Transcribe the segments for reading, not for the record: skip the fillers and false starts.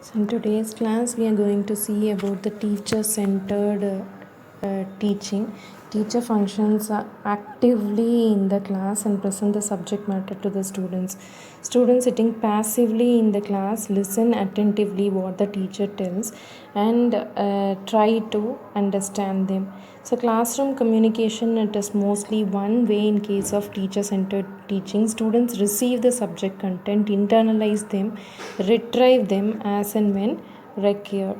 So in today's class, we are going to see about the teacher-centered teaching. Teacher functions actively in the class and present the subject matter to the students. Students sitting passively in the class listen attentively what the teacher tells and try to understand them. So classroom communication, it is mostly one way in case of teacher-centered teaching. Students receive the subject content, internalize them, retrieve them as and when required.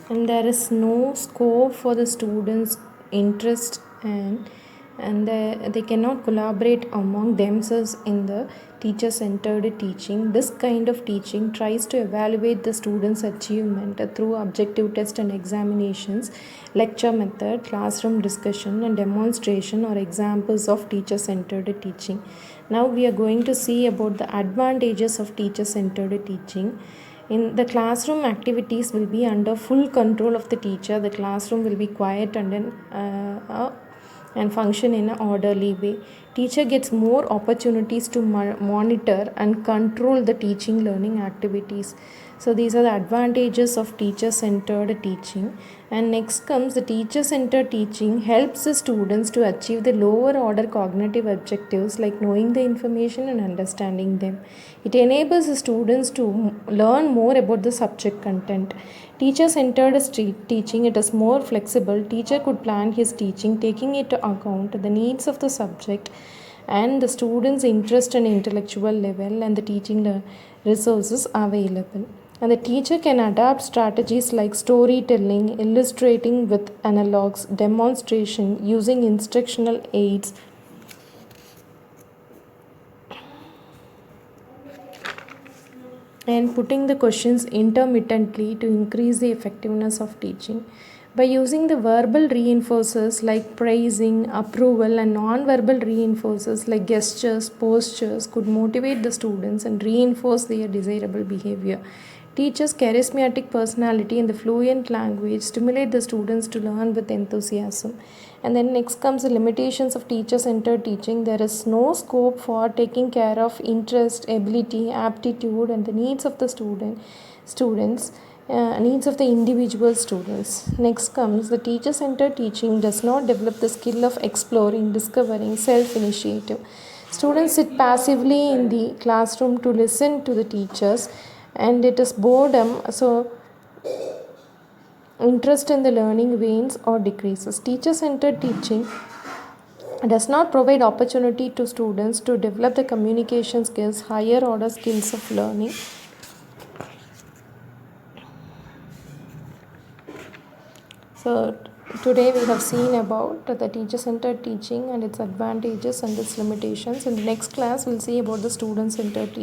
And there is no scope for the students' interest and they cannot collaborate among themselves in the teacher-centered teaching. This kind of teaching tries to evaluate the students' achievement through objective tests and examinations, lecture method, classroom discussion, and demonstration are examples of teacher-centered teaching. Now we are going to see about the advantages of teacher-centered teaching. In the classroom, activities will be under full control of the teacher. The classroom will be quiet and function in an orderly way. Teacher gets more opportunities to monitor and control the teaching learning activities. So these are the advantages of teacher-centered teaching. And next comes the teacher-centered teaching helps the students to achieve the lower order cognitive objectives like knowing the information and understanding them. It enables the students to learn more about the subject content. Teacher-centered teaching, it is more flexible. Teacher could plan his teaching taking into account the needs of the subject and the students' interest and intellectual level and the teaching resources available. And the teacher can adapt strategies like storytelling, illustrating with analogs, demonstration, using instructional aids, and putting the questions intermittently to increase the effectiveness of teaching. By using the verbal reinforcers like praising, approval, and non-verbal reinforcers like gestures, postures could motivate the students and reinforce their desirable behavior. Teachers' charismatic personality and the fluent language stimulate the students to learn with enthusiasm. And then next comes the limitations of teacher-centered teaching. There is no scope for taking care of interest, ability, aptitude, and the needs of the students. Needs of the individual students. Next comes the teacher-centered teaching does not develop the skill of exploring, discovering, self-initiative. Students sit passively in the classroom to listen to the teachers, and it is boredom, so interest in the learning wanes or decreases. Teacher-centered teaching does not provide opportunity to students to develop the communication skills, higher order skills of learning. So today we have seen about the teacher-centered teaching and its advantages and its limitations. In the next class, we'll see about the student-centered teaching.